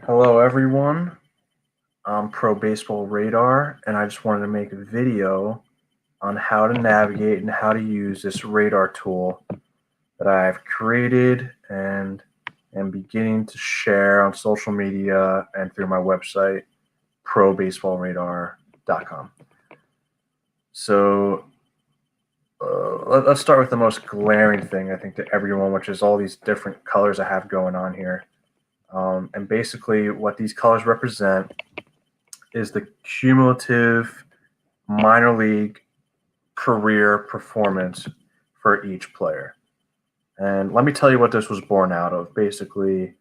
Hello, everyone. I'm Pro Baseball Radar, and I just wanted to make a video on how to navigate and how to use this radar tool that I've created and am beginning to share on social media and through my website, probaseballradar.com. So let's start with the most glaring thing, I think, to everyone, which is all these different colors I have going on here. And basically, what these colors represent is the cumulative minor league career performance for each player. And let me tell you what this was born out of. Basically,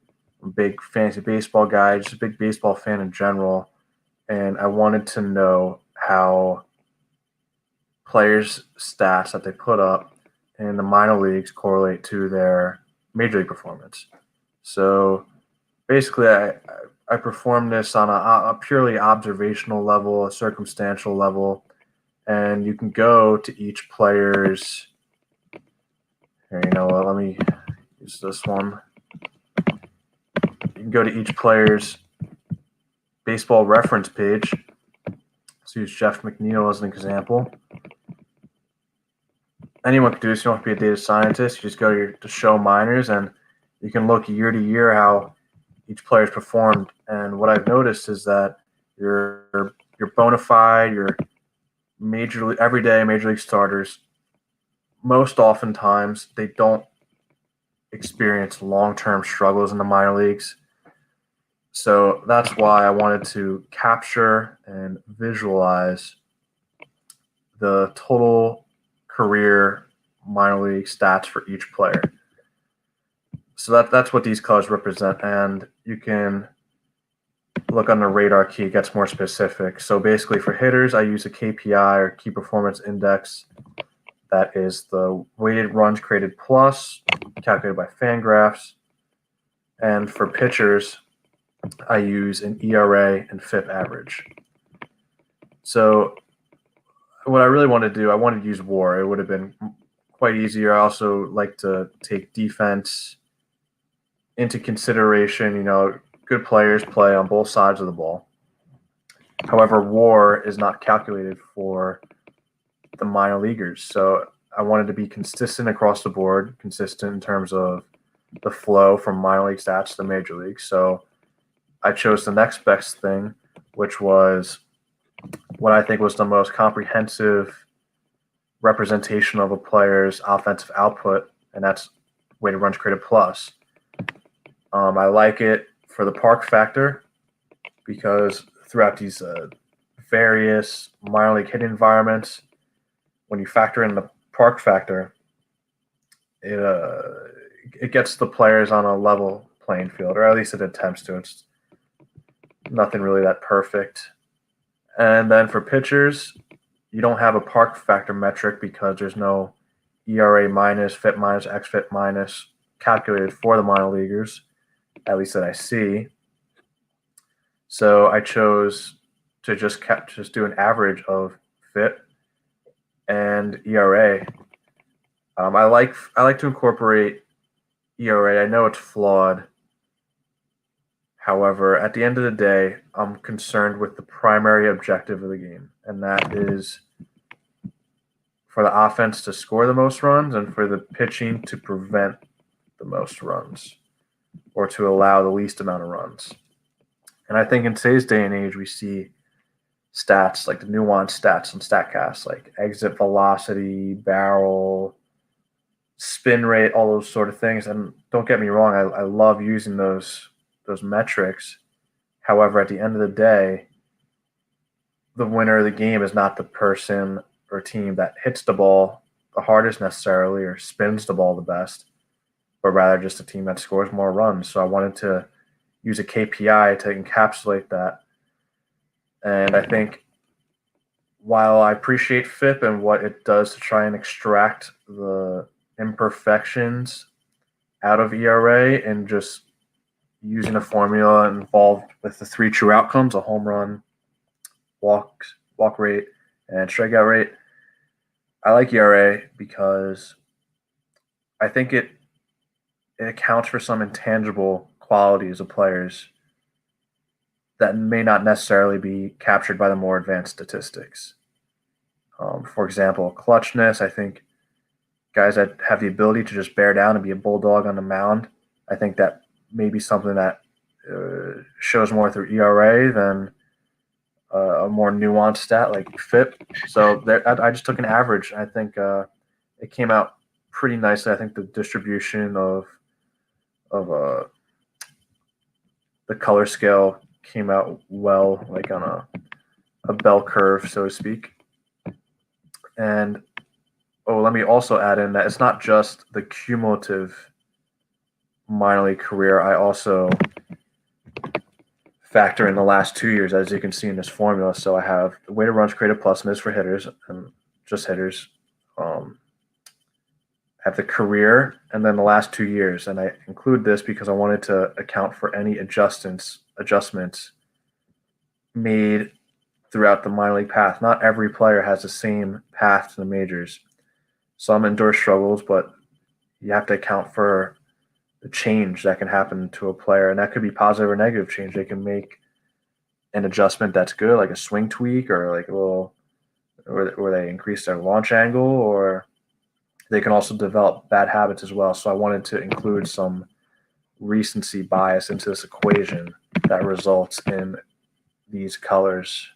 I'm a big fantasy baseball guy, just a big baseball fan in general. And I wanted to know how players' stats that they put up in the minor leagues correlate to their major league performance. So basically, I performed this on a purely observational level, a circumstantial level, and you can go to each player's. Here, let me use this one. You can go to each player's baseball reference page. Let's use Jeff McNeil as an example. Anyone can do this. You don't have to be a data scientist. You just go to show minors, and you can look year to year how each player's performed. And what I've noticed is that your bona fide, your everyday major league starters, most oftentimes they don't experience long-term struggles in the minor leagues. So that's why I wanted to capture and visualize the total career minor league stats for each player. So that's what these colors represent, and you can look on the radar key, it gets more specific. So basically for hitters, I use a KPI or key performance index. That is the weighted runs created plus, calculated by Fangraphs. And for pitchers, I use an ERA and FIP average. So what I really want to do, I wanted to use WAR. It would have been quite easier. I also like to take defense into consideration. Good players play on both sides of the ball. However, WAR is not calculated for the minor leaguers. So I wanted to be consistent across the board, consistent in terms of the flow from minor league stats to the major league. So I chose the next best thing, which was what I think was the most comprehensive representation of a player's offensive output, and that's weighted runs created plus. I like it for the park factor because throughout these various minor league hit environments, when you factor in the park factor, it gets the players on a level playing field, or at least it attempts to. It's nothing really that perfect. And then for pitchers, you don't have a park factor metric because there's no ERA minus, FIP minus, xFIP minus calculated for the minor leaguers, at least that I see. So I chose to just do an average of FIP and ERA. I like to incorporate ERA. I know it's flawed. However, at the end of the day, I'm concerned with the primary objective of the game, and that is for the offense to score the most runs and for the pitching to prevent the most runs or to allow the least amount of runs. And I think in today's day and age, we see stats like the nuanced stats on StatCast, like exit velocity, barrel, spin rate, all those sort of things. And don't get me wrong, I love using those metrics. However, at the end of the day, the winner of the game is not the person or team that hits the ball the hardest necessarily or spins the ball the best, but rather just a team that scores more runs. So I wanted to use a KPI to encapsulate that. And I think while I appreciate FIP and what it does to try and extract the imperfections out of ERA and just using a formula involved with the three true outcomes, a home run, walk rate, and strikeout rate, I like ERA because I think it accounts for some intangible qualities of players that may not necessarily be captured by the more advanced statistics. For example, clutchness. I think guys that have the ability to just bear down and be a bulldog on the mound, I think that may be something that shows more through ERA than a more nuanced stat like FIP. So there, I just took an average. I think it came out pretty nicely. I think the distribution of the color scale came out well, like on a bell curve, so to speak. And let me also add in that it's not just the cumulative minor league career. I also factor in the last 2 years, as you can see in this formula. So I have the weighted runs created plus, and this for hitters and just hitters. I have the career and then the last 2 years, and I include this because I wanted to account for any adjustments made throughout the minor league path. Not every player has the same path to the majors. Some endure struggles, but you have to account for the change that can happen to a player, and that could be positive or negative change. They can make an adjustment that's good, like a swing tweak, or like a little, where they increase their launch angle, or they can also develop bad habits as well. So I wanted to include some recency bias into this equation that results in these colors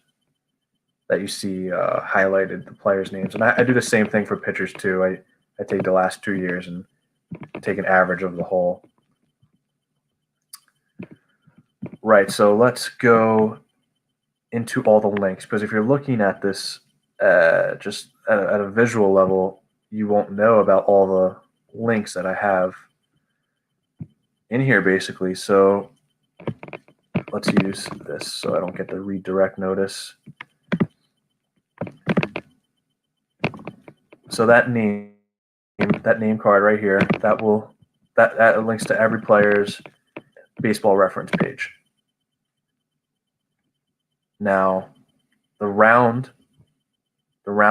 that you see highlighted, the players' names. And I do the same thing for pitchers too. I take the last 2 years and take an average of the whole. Right, so let's go into all the links, because if you're looking at this just at a visual level, you won't know about all the links that I have in here, basically. So let's use this so I don't get the redirect notice. So that name card right here, that links to every player's baseball reference page. Now, the round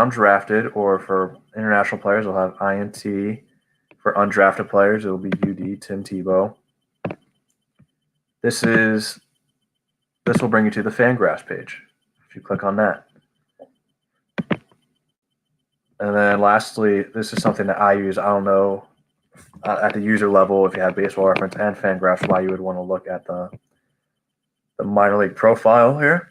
drafted, or for international players, will have INT. For undrafted players, it will be UD, Tim Tebow. This will bring you to the Fangraphs page if you click on that. And then lastly, this is something that I use. I don't know at the user level, if you have Baseball Reference and Fangraphs, why you would want to look at the minor league profile here.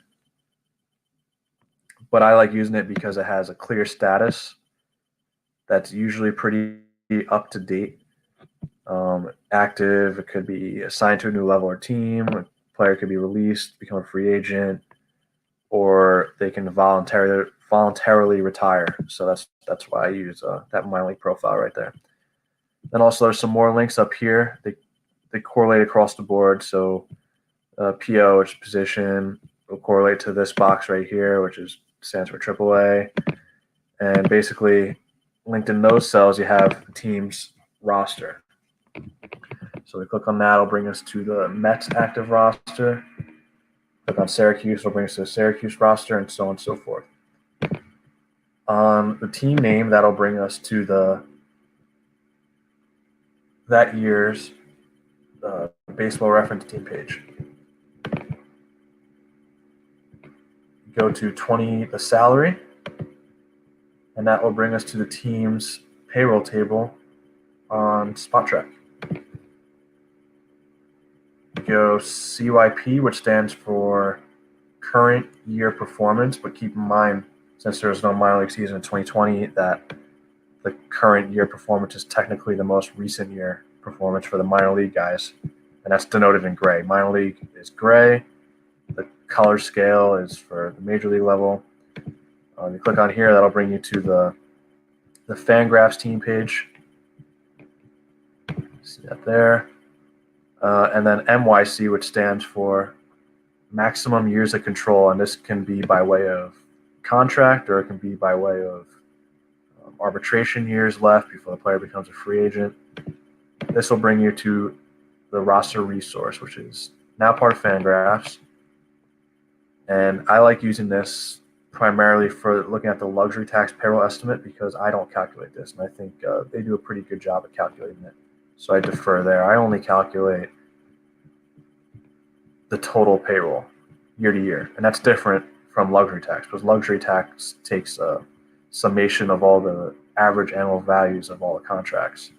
But I like using it because it has a clear status that's usually pretty up to date. Active, it could be assigned to a new level or team. A player could be released, become a free agent, or they can voluntarily retire. So that's why I use that minor league profile right there. Then also there's some more links up here. They correlate across the board. So PO, which is position, will correlate to this box right here, which stands for AAA. And basically linked in those cells, you have the team's roster. So we click on that, it'll bring us to the Mets active roster. Click on Syracuse, it'll bring us to the Syracuse roster, and so on and so forth. On the team name, that'll bring us to that year's Baseball Reference team page. Go to the salary, and that will bring us to the team's payroll table on Spotrac. Go CYP, which stands for current year performance, but keep in mind, since there was no minor league season in 2020, that the current year performance is technically the most recent year performance for the minor league guys, and that's denoted in gray. Minor league is gray. The color scale is for the major league level. You click on here, that'll bring you to the Fangraphs team page. See that there. And then MYC, which stands for maximum years of control, and this can be by way of contract, or it can be by way of arbitration years left before the player becomes a free agent. This will bring you to the roster resource, which is now part of Fangraphs. And I like using this primarily for looking at the luxury tax payroll estimate, because I don't calculate this, and I think they do a pretty good job at calculating it. So I defer there. I only calculate the total payroll. year to year, and that's different from luxury tax because luxury tax takes a summation of all the average annual values of all the contracts.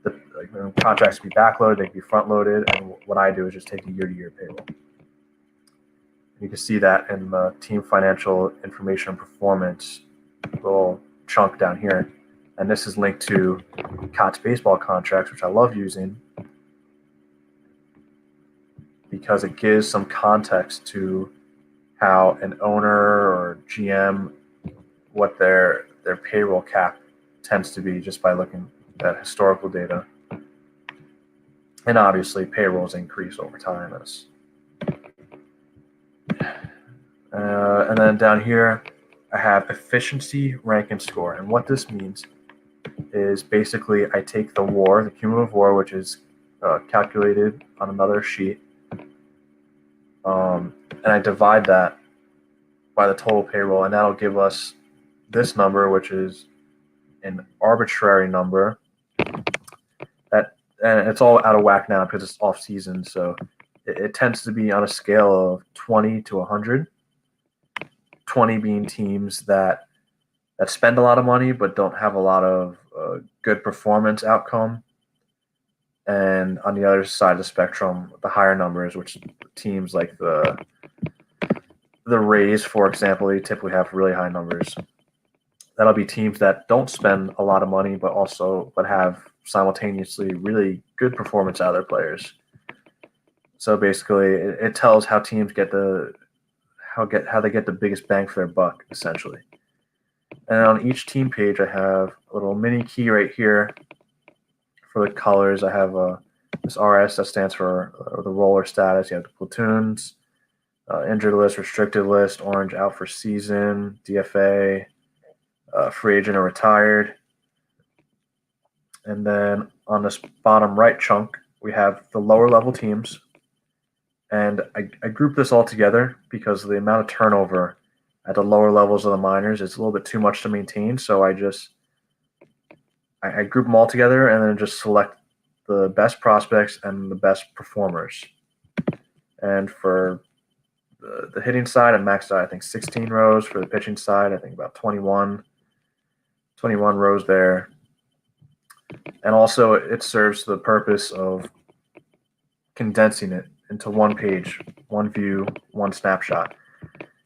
The contracts can be backloaded, they can be front loaded, and what I do is just take the year to year payroll. You can see that in the team financial information and performance little chunk down here. And this is linked to COTS baseball contracts, which I love using because it gives some context to how an owner or GM, what their payroll cap tends to be just by looking at historical data. And obviously payrolls increase over time. And then down here, I have efficiency, rank, and score. And what this means is basically I take the WAR, the cumulative WAR, which is calculated on another sheet, and I divide that by the total payroll, and that'll give us this number, which is an arbitrary number. And it's all out of whack now because it's off season, so it tends to be on a scale of 20 to 100. 20 being teams that spend a lot of money but don't have a lot of good performance outcome. And on the other side of the spectrum, the higher numbers, which teams like the Rays, for example, they typically have really high numbers. That'll be teams that don't spend a lot of money but have simultaneously really good performance out of their players. So basically, it tells how teams get how they get the biggest bang for their buck, essentially. And on each team page, I have a little mini key right here for the colors. I have this RS that stands for the roller status. You have the platoons, injured list, restricted list, orange out for season, DFA, free agent or retired. And then on this bottom right chunk, we have the lower level teams. And I group this all together because the amount of turnover at the lower levels of the minors is a little bit too much to maintain. So I group them all together and then just select the best prospects and the best performers. And for the hitting side, I maxed out, I think, 16 rows. For the pitching side, I think about 21 rows there. And also it serves the purpose of condensing it into one page, one view, one snapshot.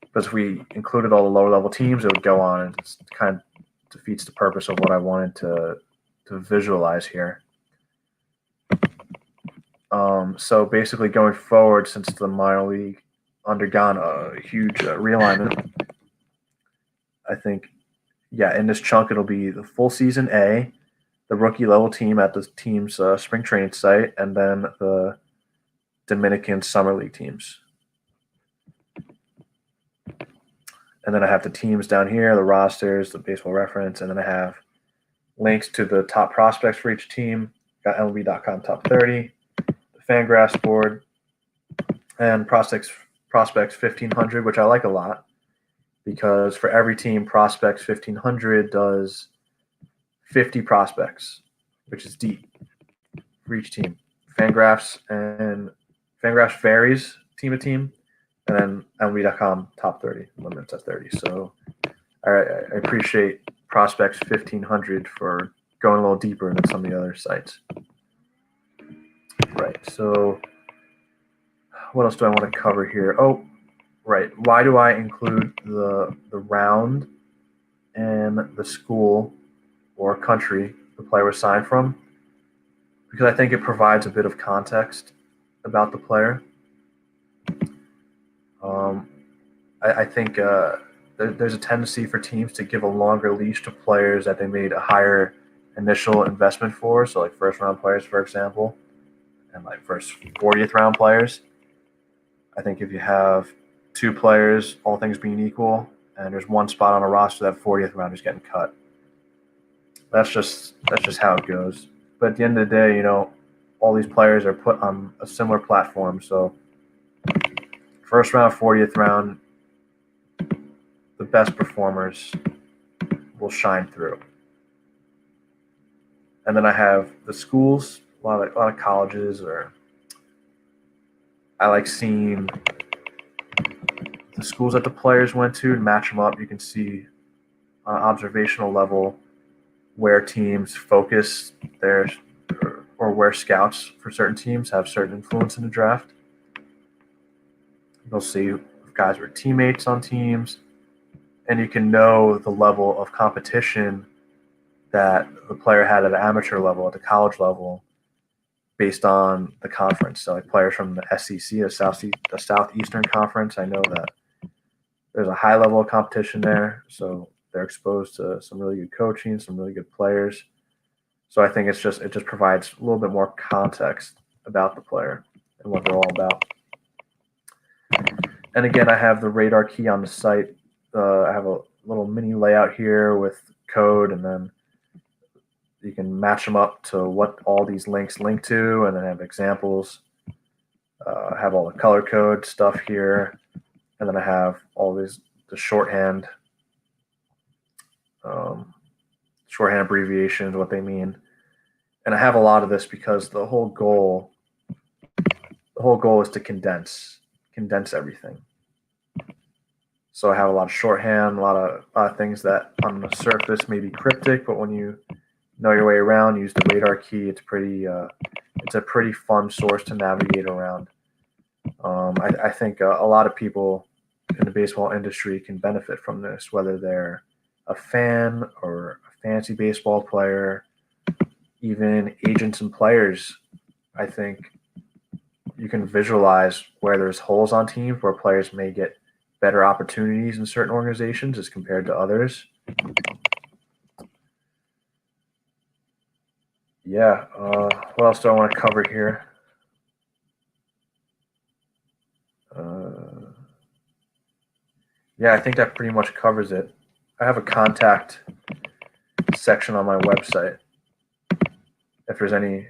Because if we included all the lower level teams, it would go on and it kind of defeats the purpose of what I wanted to visualize here. So basically going forward, since the minor league undergone a huge realignment, I think, in this chunk, it'll be the full season A, the rookie level team at the team's spring training site, and then the Dominican Summer League teams. And then I have the teams down here, the rosters, the baseball reference, and then I have links to the top prospects for each team. Got MLB.com top 30, the Fangraphs board, and prospects 1500, which I like a lot because for every team, prospects 1500 does 50 prospects, which is deep for each team. Fangraphs varies team to team, and then MLB.com top 30 limits at 30. So I appreciate Prospects 1500 for going a little deeper than some of the other sites. Right. So what else do I want to cover here? Oh, right. Why do I include the round and the school or country the player was signed from? Because I think it provides a bit of context about the player. I think there's a tendency for teams to give a longer leash to players that they made a higher initial investment for. So like first round players, for example, and like first 40th round players. I think if you have two players, all things being equal, and there's one spot on a roster, that 40th round is getting cut. That's just how it goes. But at the end of the day, all these players are put on a similar platform. So first round, 40th round, the best performers will shine through. And then I have the schools, a lot of colleges, or I like seeing the schools that the players went to and match them up. You can see on an observational level where teams focus their or where scouts for certain teams have certain influence in the draft. You'll see if guys were teammates on teams, and you can know the level of competition that the player had at an amateur level, at the college level, based on the conference. So like players from the SEC, the Southeastern Conference, I know that there's a high level of competition there. So they're exposed to some really good coaching, some really good players. So I think it just provides a little bit more context about the player and what they're all about. And again, I have the radar key on the site. I have a little mini layout here with code, and then you can match them up to what all these links link to, and then have examples. I have all the color code stuff here, and then I have all the shorthand abbreviations, what they mean. And I have a lot of this because the whole goal is to condense everything. So I have a lot of shorthand, a lot of things that on the surface may be cryptic, but when you know your way around, use the radar key, it's a pretty fun source to navigate around. I think a lot of people in the baseball industry can benefit from this, whether they're a fan or a fantasy baseball player, even agents and players. I think you can visualize where there's holes on teams where players may get better opportunities in certain organizations as compared to others. Yeah, what else do I want to cover here? Yeah, I think that pretty much covers it. I have a contact section on my website. If there's any,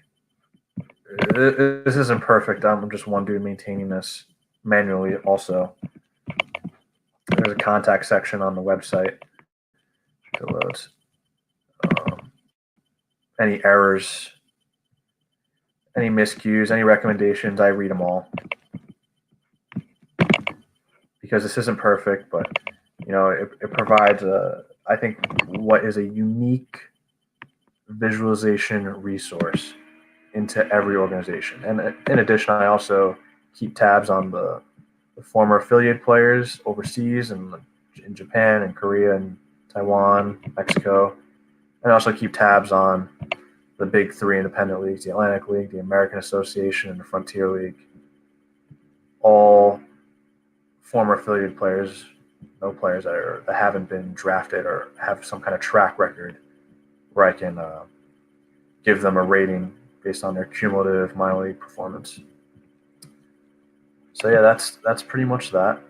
this isn't perfect. I'm just one dude maintaining this manually also. There's a contact section on the website. It loads. Any errors, any miscues, any recommendations, I read them all. Because this isn't perfect, but it provides I think what is a unique visualization resource into every organization. And in addition, I also keep tabs on the former affiliate players overseas and in Japan and Korea and Taiwan, Mexico. And I also keep tabs on the big three independent leagues, the Atlantic League, the American Association, and the Frontier League. All former affiliate players, no players that haven't been drafted or have some kind of track record where I can give them a rating based on their cumulative minor league performance. So yeah, that's pretty much that.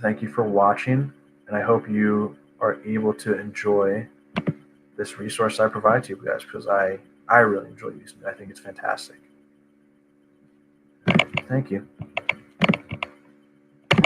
Thank you for watching, and I hope you are able to enjoy this resource I provide to you guys, because I really enjoy using it. I think it's fantastic. Thank you.